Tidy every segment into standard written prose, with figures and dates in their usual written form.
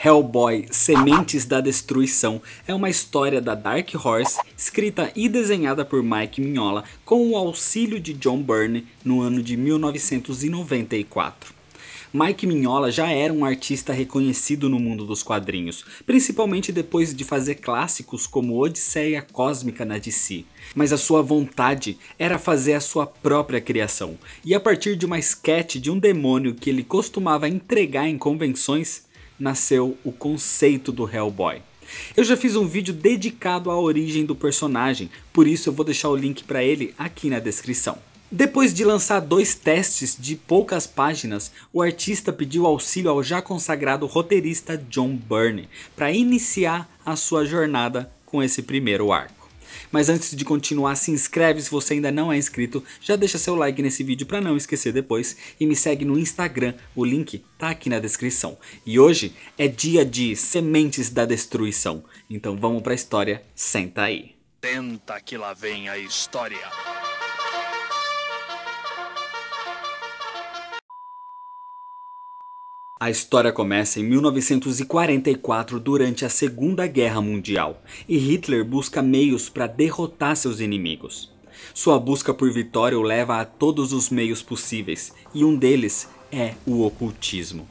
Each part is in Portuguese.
Hellboy: Sementes da Destruição é uma história da Dark Horse, escrita e desenhada por Mike Mignola com o auxílio de John Byrne no ano de 1994. Mike Mignola já era um artista reconhecido no mundo dos quadrinhos, principalmente depois de fazer clássicos como Odisseia Cósmica na DC. Mas a sua vontade era fazer a sua própria criação, e a partir de uma sketch de um demônio que ele costumava entregar em convenções, nasceu o conceito do Hellboy. Eu já fiz um vídeo dedicado à origem do personagem, por isso eu vou deixar o link para ele aqui na descrição. Depois de lançar 2 testes de poucas páginas, o artista pediu auxílio ao já consagrado roteirista John Byrne para iniciar a sua jornada com esse primeiro arco. Mas antes de continuar, se inscreve se você ainda não é inscrito, já deixa seu like nesse vídeo para não esquecer depois e me segue no Instagram, o link tá aqui na descrição. E hoje é dia de Sementes da Destruição, então vamos pra história, senta aí. Senta que lá vem a história. A história começa em 1944 durante a Segunda Guerra Mundial e Hitler busca meios para derrotar seus inimigos. Sua busca por vitória o leva a todos os meios possíveis e um deles é o ocultismo.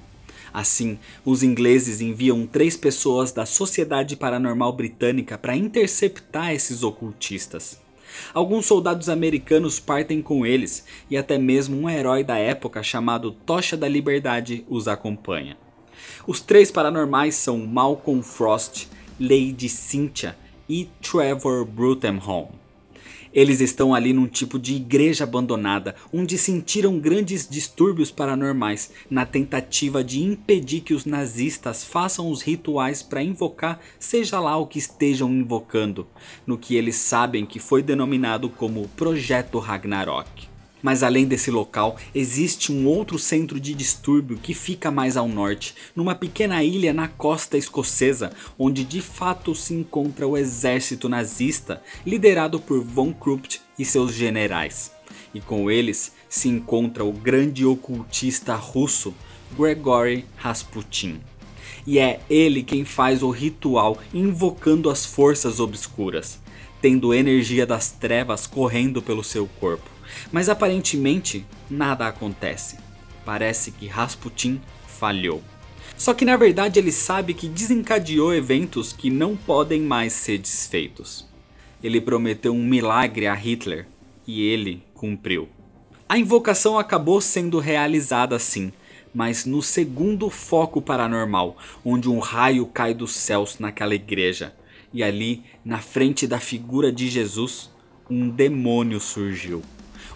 Assim, os ingleses enviam 3 pessoas da Sociedade Paranormal Britânica para interceptar esses ocultistas. Alguns soldados americanos partem com eles e até mesmo um herói da época chamado Tocha da Liberdade os acompanha. Os 3 paranormais são Malcolm Frost, Lady Cynthia e Trevor Bruttenholm. Eles estão ali num tipo de igreja abandonada, onde sentiram grandes distúrbios paranormais, na tentativa de impedir que os nazistas façam os rituais para invocar seja lá o que estejam invocando, no que eles sabem que foi denominado como Projeto Ragnarok. Mas além desse local, existe um outro centro de distúrbio que fica mais ao norte, numa pequena ilha na costa escocesa, onde de fato se encontra o exército nazista, liderado por Von Krupp e seus generais. E com eles se encontra o grande ocultista russo Grigori Rasputin. E é ele quem faz o ritual invocando as forças obscuras, tendo energia das trevas correndo pelo seu corpo. Mas aparentemente nada acontece. Parece que Rasputin falhou. Só que na verdade ele sabe que desencadeou eventos que não podem mais ser desfeitos. Ele prometeu um milagre a Hitler e ele cumpriu. A invocação acabou sendo realizada sim, mas no segundo foco paranormal, onde um raio cai dos céus naquela igreja. E ali, na frente da figura de Jesus, um demônio surgiu.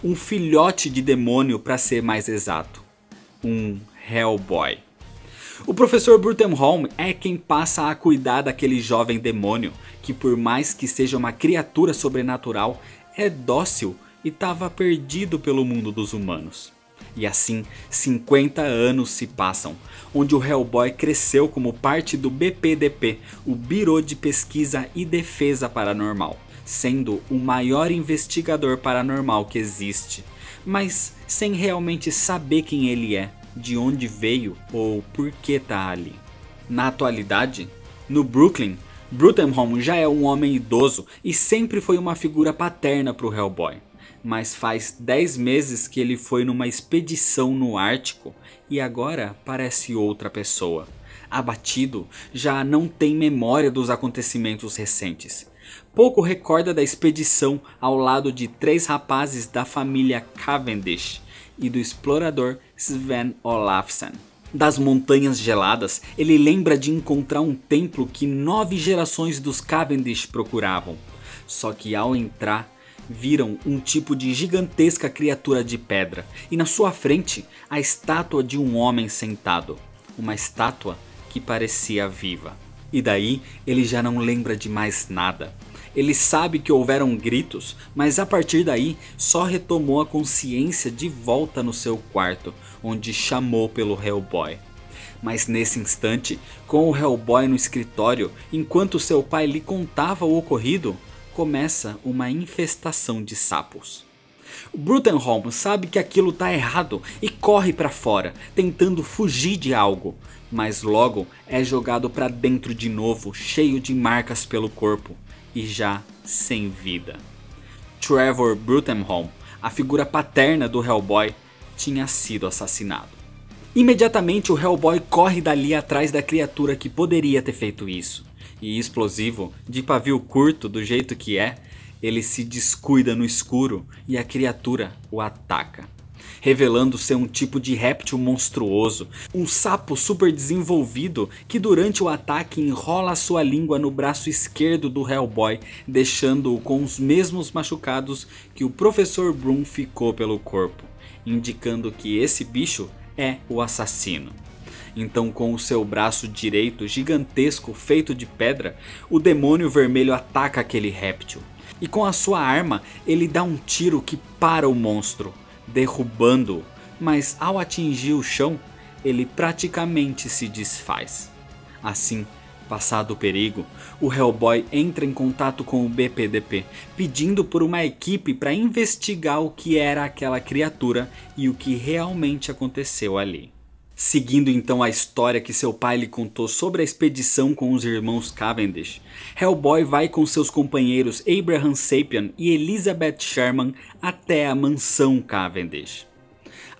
Um filhote de demônio para ser mais exato. Um Hellboy. O professor Bruttenholm é quem passa a cuidar daquele jovem demônio, que por mais que seja uma criatura sobrenatural, é dócil e estava perdido pelo mundo dos humanos. E assim, 50 anos se passam, onde o Hellboy cresceu como parte do BPDP, o Bureau de Pesquisa e Defesa Paranormal, sendo o maior investigador paranormal que existe, mas sem realmente saber quem ele é, de onde veio ou por que está ali. Na atualidade, no Brooklyn, Bruttenholm já é um homem idoso e sempre foi uma figura paterna para o Hellboy. Mas faz 10 meses que ele foi numa expedição no Ártico e agora parece outra pessoa. Abatido, já não tem memória dos acontecimentos recentes. Pouco recorda da expedição ao lado de 3 rapazes da família Cavendish e do explorador Sven Olafsson. Das montanhas geladas, ele lembra de encontrar um templo que 9 gerações dos Cavendish procuravam. Só que ao entrar, viram um tipo de gigantesca criatura de pedra e na sua frente a estátua de um homem sentado. Uma estátua que parecia viva. E daí ele já não lembra de mais nada. Ele sabe que houveram gritos, mas a partir daí só retomou a consciência de volta no seu quarto, onde chamou pelo Hellboy. Mas nesse instante, com o Hellboy no escritório, enquanto seu pai lhe contava o ocorrido, começa uma infestação de sapos. O Bruttenholm sabe que aquilo tá errado e corre para fora, tentando fugir de algo, mas logo é jogado para dentro de novo, cheio de marcas pelo corpo e já sem vida. Trevor Bruttenholm, a figura paterna do Hellboy, tinha sido assassinado. Imediatamente o Hellboy corre dali atrás da criatura que poderia ter feito isso. E explosivo, de pavio curto do jeito que é, ele se descuida no escuro e a criatura o ataca, revelando ser um tipo de réptil monstruoso, um sapo super desenvolvido que durante o ataque enrola sua língua no braço esquerdo do Hellboy, deixando-o com os mesmos machucados que o Professor Broom ficou pelo corpo, indicando que esse bicho é o assassino. Então, com o seu braço direito gigantesco feito de pedra, o demônio vermelho ataca aquele réptil. E com a sua arma, ele dá um tiro que para o monstro, derrubando-o, mas ao atingir o chão, ele praticamente se desfaz. Assim, passado o perigo, o Hellboy entra em contato com o BPDP, pedindo por uma equipe para investigar o que era aquela criatura e o que realmente aconteceu ali. Seguindo então a história que seu pai lhe contou sobre a expedição com os irmãos Cavendish, Hellboy vai com seus companheiros Abraham Sapien e Elizabeth Sherman até a mansão Cavendish.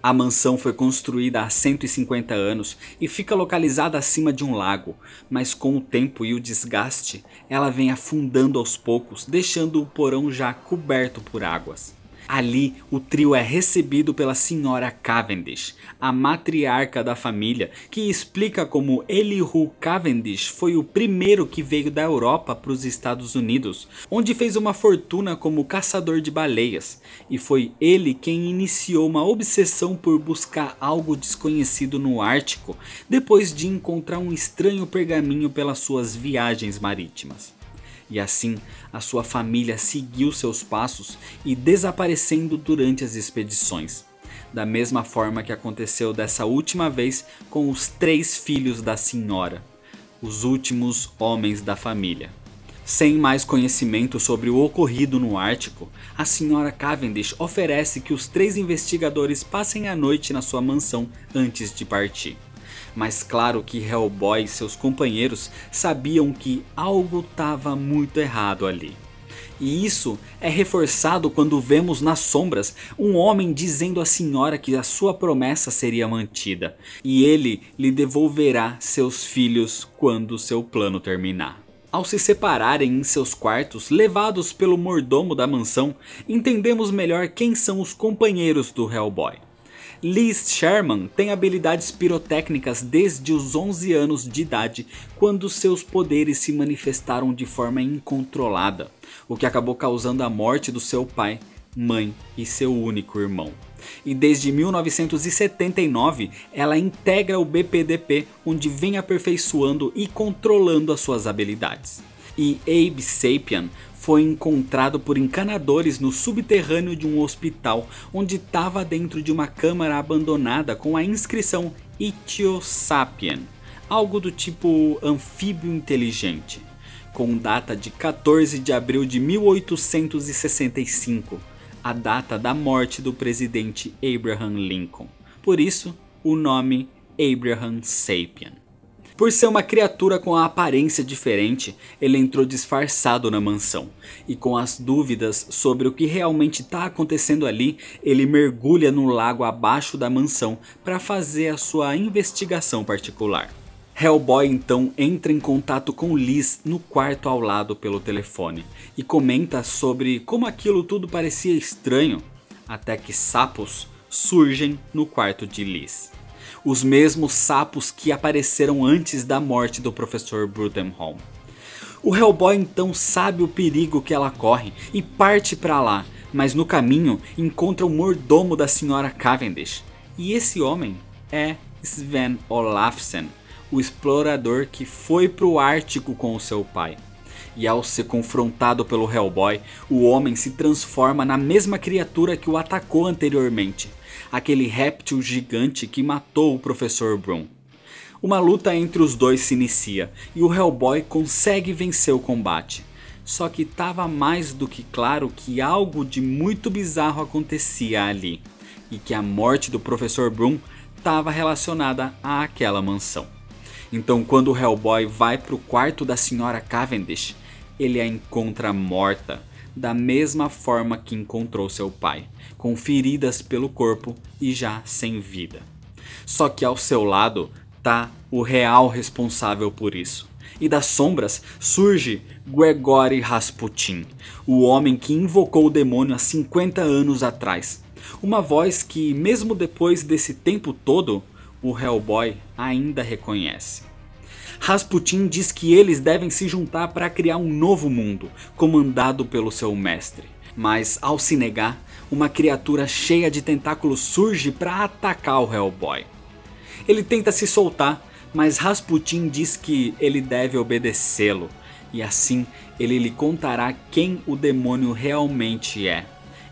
A mansão foi construída há 150 anos e fica localizada acima de um lago, mas com o tempo e o desgaste, ela vem afundando aos poucos, deixando o porão já coberto por águas. Ali, o trio é recebido pela Sra. Cavendish, a matriarca da família, que explica como Elihu Cavendish foi o primeiro que veio da Europa para os Estados Unidos, onde fez uma fortuna como caçador de baleias, e foi ele quem iniciou uma obsessão por buscar algo desconhecido no Ártico, depois de encontrar um estranho pergaminho pelas suas viagens marítimas. E assim, a sua família seguiu seus passos e desaparecendo durante as expedições. Da mesma forma que aconteceu dessa última vez com os 3 filhos da senhora, os últimos homens da família. Sem mais conhecimento sobre o ocorrido no Ártico, a Sra. Cavendish oferece que os 3 investigadores passem a noite na sua mansão antes de partir. Mas claro que Hellboy e seus companheiros sabiam que algo estava muito errado ali. E isso é reforçado quando vemos nas sombras um homem dizendo à senhora que a sua promessa seria mantida. E ele lhe devolverá seus filhos quando seu plano terminar. Ao se separarem em seus quartos, levados pelo mordomo da mansão, entendemos melhor quem são os companheiros do Hellboy. Liz Sherman tem habilidades pirotécnicas desde os 11 anos de idade, quando seus poderes se manifestaram de forma incontrolada, o que acabou causando a morte do seu pai, mãe e seu único irmão. E desde 1979 ela integra o BPDP, onde vem aperfeiçoando e controlando as suas habilidades. E Abe Sapien foi encontrado por encanadores no subterrâneo de um hospital, onde estava dentro de uma câmara abandonada com a inscrição Ichthyosapien, algo do tipo anfíbio inteligente, com data de 14 de abril de 1865, a data da morte do presidente Abraham Lincoln. Por isso, o nome Abraham Sapien. Por ser uma criatura com a aparência diferente, ele entrou disfarçado na mansão, e com as dúvidas sobre o que realmente está acontecendo ali, ele mergulha no lago abaixo da mansão para fazer a sua investigação particular. Hellboy então entra em contato com Liz no quarto ao lado pelo telefone, e comenta sobre como aquilo tudo parecia estranho, até que sapos surgem no quarto de Liz. Os mesmos sapos que apareceram antes da morte do Professor Bruttenholm. O Hellboy então sabe o perigo que ela corre e parte para lá, mas no caminho encontra o mordomo da Sra. Cavendish. E esse homem é Sven Olafsen, o explorador que foi para o Ártico com o seu pai. E ao ser confrontado pelo Hellboy, o homem se transforma na mesma criatura que o atacou anteriormente, aquele réptil gigante que matou o Professor Broom. Uma luta entre os dois se inicia e o Hellboy consegue vencer o combate. Só que estava mais do que claro que algo de muito bizarro acontecia ali, e que a morte do Professor Broom estava relacionada àquela mansão. Então quando o Hellboy vai para o quarto da Sra. Cavendish, ele a encontra morta, da mesma forma que encontrou seu pai, com feridas pelo corpo e já sem vida. Só que ao seu lado tá o real responsável por isso. E das sombras surge Gregory Rasputin, o homem que invocou o demônio há 50 anos atrás. Uma voz que, mesmo depois desse tempo todo, o Hellboy ainda reconhece. Rasputin diz que eles devem se juntar para criar um novo mundo, comandado pelo seu mestre. Mas ao se negar, uma criatura cheia de tentáculos surge para atacar o Hellboy. Ele tenta se soltar, mas Rasputin diz que ele deve obedecê-lo, e assim ele lhe contará quem o demônio realmente é.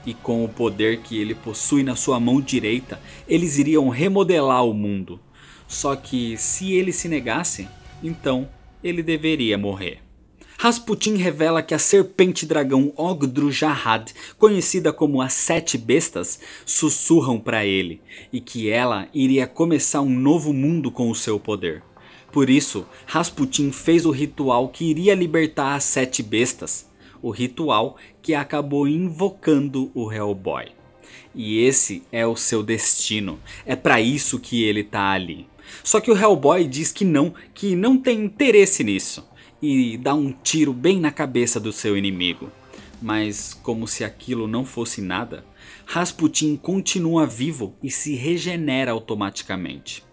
E com o poder que ele possui na sua mão direita, eles iriam remodelar o mundo. Só que se ele se negasse, então ele deveria morrer. Rasputin revela que a serpente dragão Ogdru-Jahad, conhecida como as Sete Bestas, sussurram para ele, e que ela iria começar um novo mundo com o seu poder. Por isso, Rasputin fez o ritual que iria libertar as Sete Bestas, o ritual que acabou invocando o Hellboy. E esse é o seu destino, é para isso que ele tá ali. Só que o Hellboy diz que não tem interesse nisso, e dá um tiro bem na cabeça do seu inimigo. Mas como se aquilo não fosse nada, Rasputin continua vivo e se regenera automaticamente.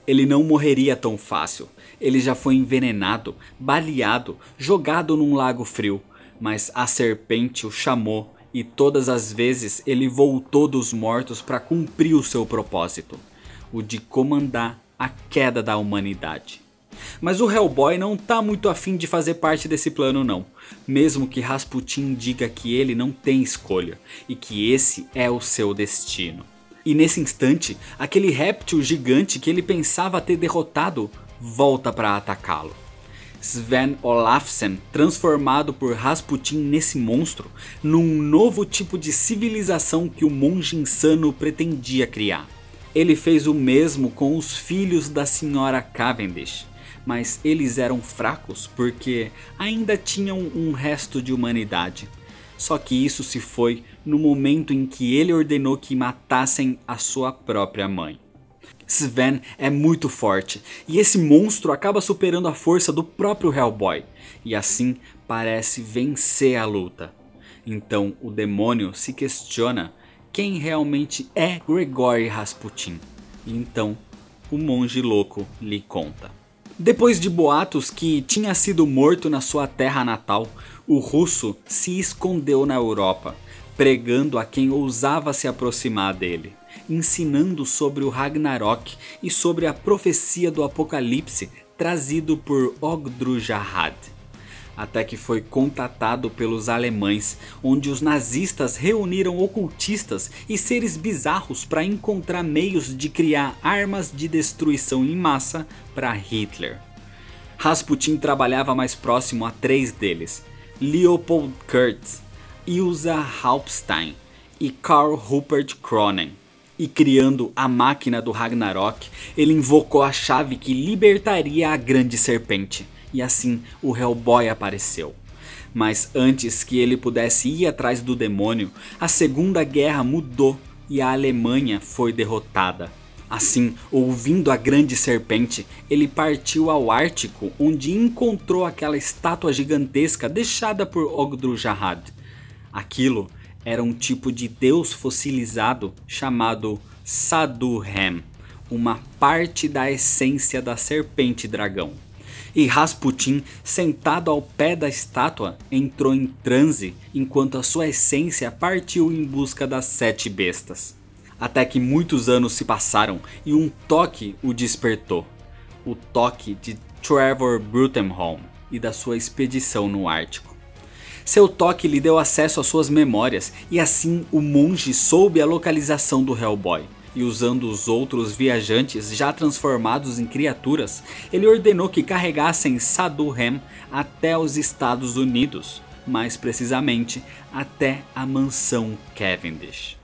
Ele não morreria tão fácil, ele já foi envenenado, baleado, jogado num lago frio, mas a serpente o chamou e todas as vezes ele voltou dos mortos para cumprir o seu propósito, o de comandar a queda da humanidade. Mas o Hellboy não tá muito afim de fazer parte desse plano não, mesmo que Rasputin diga que ele não tem escolha e que esse é o seu destino. E nesse instante, aquele réptil gigante que ele pensava ter derrotado volta para atacá-lo. Sven Olafsen, transformado por Rasputin nesse monstro, num novo tipo de civilização que o monge insano pretendia criar. Ele fez o mesmo com os filhos da Sra. Cavendish, mas eles eram fracos porque ainda tinham um resto de humanidade. Só que isso se foi no momento em que ele ordenou que matassem a sua própria mãe. Sven é muito forte e esse monstro acaba superando a força do próprio Hellboy e assim parece vencer a luta. Então o demônio se questiona quem realmente é Gregory Rasputin. E então o monge louco lhe conta. Depois de boatos que tinha sido morto na sua terra natal, o russo se escondeu na Europa, pregando a quem ousava se aproximar dele, ensinando sobre o Ragnarok e sobre a profecia do Apocalipse trazido por Ogdru-Jahad. Até que foi contatado pelos alemães, onde os nazistas reuniram ocultistas e seres bizarros para encontrar meios de criar armas de destruição em massa para Hitler. Rasputin trabalhava mais próximo a três deles: Leopold Kurtz, Ilsa Halpstein e Karl Rupert Kronen. E criando a máquina do Ragnarok, ele invocou a chave que libertaria a grande serpente. E assim o Hellboy apareceu. Mas antes que ele pudesse ir atrás do demônio, a Segunda Guerra mudou e a Alemanha foi derrotada. Assim, ouvindo a grande serpente, ele partiu ao Ártico, onde encontrou aquela estátua gigantesca deixada por Ogdru-Jahad. Aquilo era um tipo de deus fossilizado chamado Sadhu-Hem, uma parte da essência da serpente dragão. E Rasputin, sentado ao pé da estátua, entrou em transe enquanto a sua essência partiu em busca das Sete Bestas. Até que muitos anos se passaram e um toque o despertou. O toque de Trevor Bruttenholm e da sua expedição no Ártico. Seu toque lhe deu acesso às suas memórias e assim o monge soube a localização do Hellboy. E usando os outros viajantes já transformados em criaturas, ele ordenou que carregassem Sadhu-Hem até os Estados Unidos, mais precisamente até a mansão Cavendish.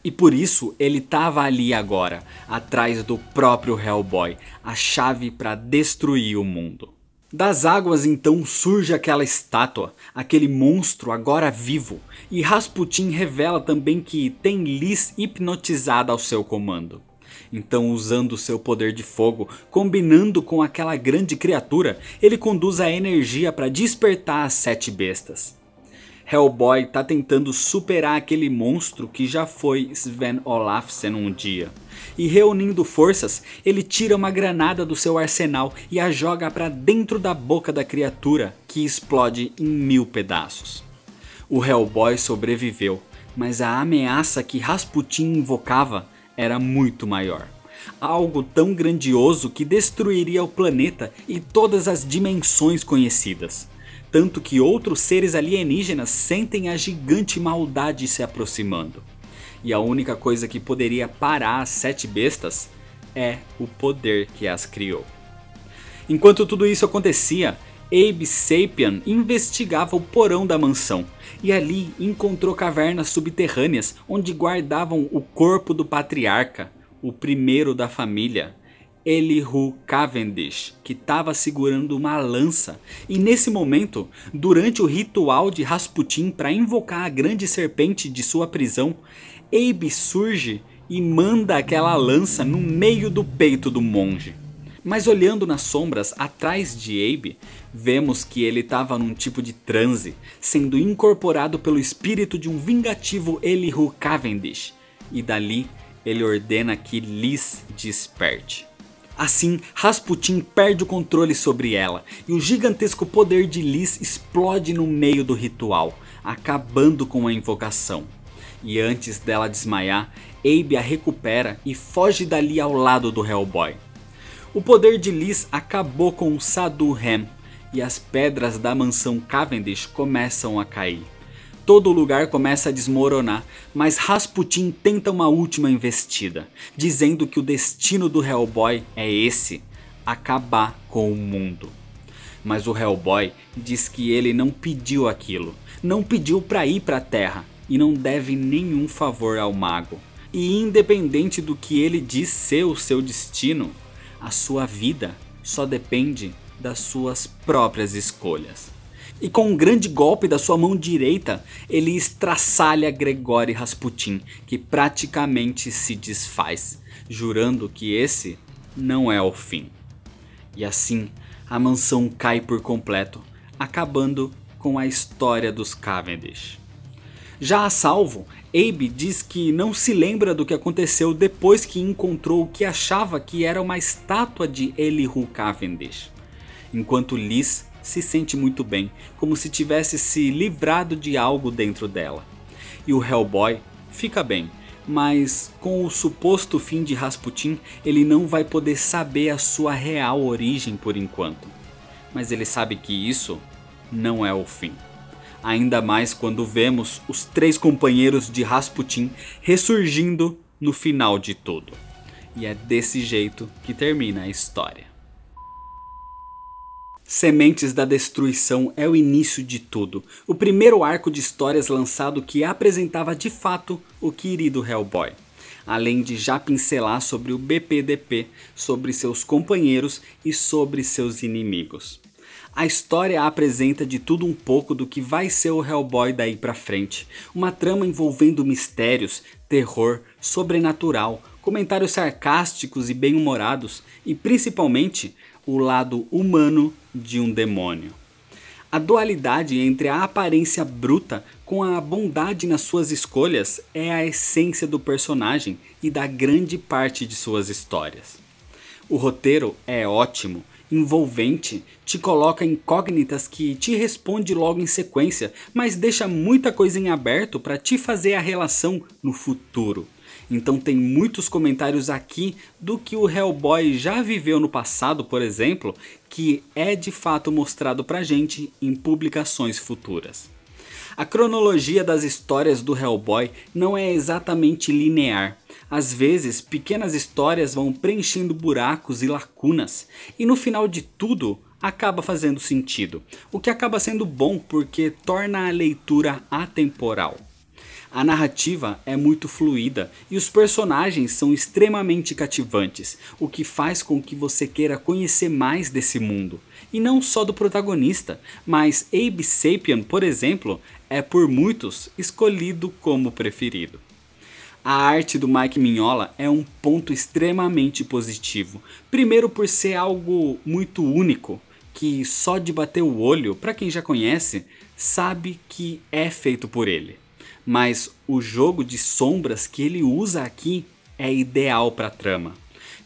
E por isso ele estava ali agora, atrás do próprio Hellboy, a chave para destruir o mundo. Das águas então surge aquela estátua, aquele monstro agora vivo, e Rasputin revela também que tem Liz hipnotizada ao seu comando. Então, usando seu poder de fogo, combinando com aquela grande criatura, ele conduz a energia para despertar as 7 bestas. Hellboy está tentando superar aquele monstro que já foi Sven Olafsen um dia. E reunindo forças, ele tira uma granada do seu arsenal e a joga para dentro da boca da criatura, que explode em 1000 pedaços. O Hellboy sobreviveu, mas a ameaça que Rasputin invocava era muito maior. Algo tão grandioso que destruiria o planeta e todas as dimensões conhecidas. Tanto que outros seres alienígenas sentem a gigante maldade se aproximando. E a única coisa que poderia parar as 7 bestas é o poder que as criou. Enquanto tudo isso acontecia, Abe Sapien investigava o porão da mansão. E ali encontrou cavernas subterrâneas onde guardavam o corpo do patriarca, o primeiro da família, Elihu Cavendish, que estava segurando uma lança. E nesse momento, durante o ritual de Rasputin para invocar a grande serpente de sua prisão, Abe surge e manda aquela lança no meio do peito do monge. Mas olhando nas sombras atrás de Abe, vemos que ele estava num tipo de transe, sendo incorporado pelo espírito de um vingativo Elihu Cavendish. E dali ele ordena que Liz desperte. Assim, Rasputin perde o controle sobre ela e o gigantesco poder de Liz explode no meio do ritual, acabando com a invocação. E antes dela desmaiar, Abe a recupera e foge dali ao lado do Hellboy. O poder de Liz acabou com Sadhu-Hem e as pedras da mansão Cavendish começam a cair. Todo o lugar começa a desmoronar, mas Rasputin tenta uma última investida, dizendo que o destino do Hellboy é esse, acabar com o mundo. Mas o Hellboy diz que ele não pediu aquilo, não pediu para ir para a Terra e não deve nenhum favor ao mago. E independente do que ele diz ser o seu destino, a sua vida só depende das suas próprias escolhas. E com um grande golpe da sua mão direita, ele estraçalha Grigori Rasputin, que praticamente se desfaz, jurando que esse não é o fim. E assim, a mansão cai por completo, acabando com a história dos Cavendish. Já a salvo, Abe diz que não se lembra do que aconteceu depois que encontrou o que achava que era uma estátua de Elihu Cavendish. Enquanto Liz se sente muito bem, como se tivesse se livrado de algo dentro dela. E o Hellboy fica bem, mas com o suposto fim de Rasputin, ele não vai poder saber a sua real origem por enquanto. Mas ele sabe que isso não é o fim. Ainda mais quando vemos os 3 companheiros de Rasputin ressurgindo no final de tudo. E é desse jeito que termina a história. Sementes da Destruição é o início de tudo, o primeiro arco de histórias lançado que apresentava de fato o querido Hellboy, além de já pincelar sobre o BPDP, sobre seus companheiros e sobre seus inimigos. A história apresenta de tudo um pouco do que vai ser o Hellboy daí pra frente, uma trama envolvendo mistérios, terror, sobrenatural, comentários sarcásticos e bem-humorados e principalmente o lado humano de um demônio. A dualidade entre a aparência bruta com a bondade nas suas escolhas é a essência do personagem e da grande parte de suas histórias. O roteiro é ótimo, envolvente, te coloca incógnitas que te responde logo em sequência, mas deixa muita coisa em aberto para te fazer a relação no futuro. Então tem muitos comentários aqui do que o Hellboy já viveu no passado, por exemplo, que é de fato mostrado pra gente em publicações futuras. A cronologia das histórias do Hellboy não é exatamente linear. Às vezes, pequenas histórias vão preenchendo buracos e lacunas, e no final de tudo, acaba fazendo sentido, o que acaba sendo bom porque torna a leitura atemporal. A narrativa é muito fluida e os personagens são extremamente cativantes, o que faz com que você queira conhecer mais desse mundo. E não só do protagonista, mas Abe Sapien, por exemplo, é por muitos escolhido como preferido. A arte do Mike Mignola é um ponto extremamente positivo. Primeiro por ser algo muito único, que só de bater o olho, para quem já conhece, sabe que é feito por ele. Mas o jogo de sombras que ele usa aqui é ideal para a trama.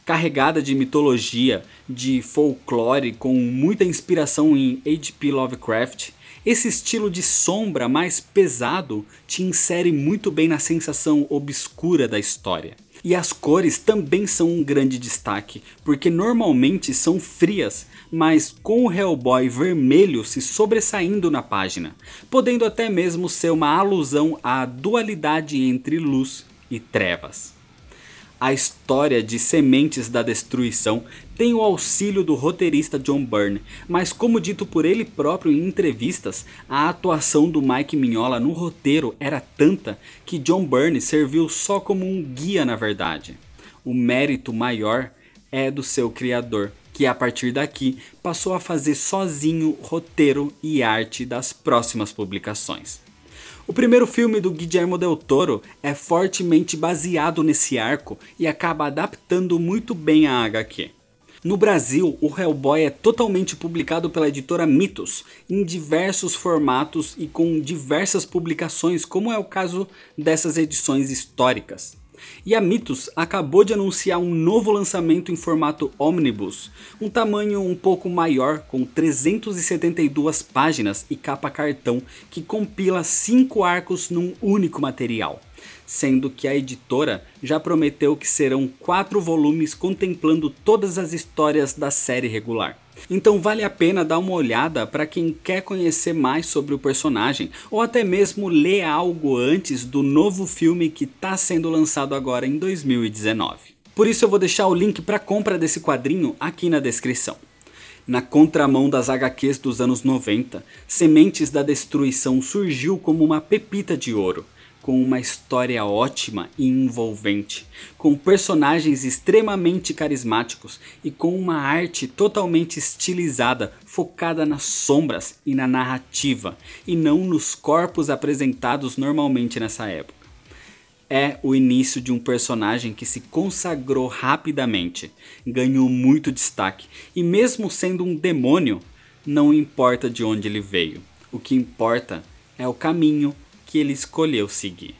Carregada de mitologia, de folclore com muita inspiração em H.P. Lovecraft, esse estilo de sombra mais pesado te insere muito bem na sensação obscura da história. E as cores também são um grande destaque, porque normalmente são frias, mas com o Hellboy vermelho se sobressaindo na página, podendo até mesmo ser uma alusão à dualidade entre luz e trevas. A história de Sementes da Destruição tem o auxílio do roteirista John Byrne, mas como dito por ele próprio em entrevistas, a atuação do Mike Mignola no roteiro era tanta que John Byrne serviu só como um guia na verdade. O mérito maior é do seu criador, que a partir daqui passou a fazer sozinho roteiro e arte das próximas publicações. O primeiro filme do Guillermo del Toro é fortemente baseado nesse arco e acaba adaptando muito bem a HQ. No Brasil, o Hellboy é totalmente publicado pela editora Mitos, em diversos formatos e com diversas publicações, como é o caso dessas edições históricas. E a Mitos acabou de anunciar um novo lançamento em formato Omnibus, um tamanho um pouco maior, com 372 páginas e capa cartão, que compila 5 arcos num único material. Sendo que a editora já prometeu que serão 4 volumes contemplando todas as histórias da série regular. Então vale a pena dar uma olhada para quem quer conhecer mais sobre o personagem ou até mesmo ler algo antes do novo filme que está sendo lançado agora em 2019. Por isso eu vou deixar o link para compra desse quadrinho aqui na descrição. Na contramão das HQs dos anos 90, Sementes da Destruição surgiu como uma pepita de ouro, com uma história ótima e envolvente, com personagens extremamente carismáticos e com uma arte totalmente estilizada, focada nas sombras e na narrativa, e não nos corpos apresentados normalmente nessa época. É o início de um personagem que se consagrou rapidamente, ganhou muito destaque, e mesmo sendo um demônio, não importa de onde ele veio, o que importa é o caminho que ele escolheu seguir.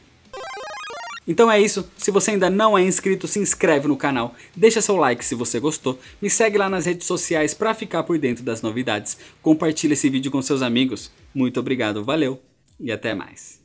Então é isso, se você ainda não é inscrito, se inscreve no canal, deixa seu like se você gostou, me segue lá nas redes sociais para ficar por dentro das novidades, compartilha esse vídeo com seus amigos, muito obrigado, valeu e até mais.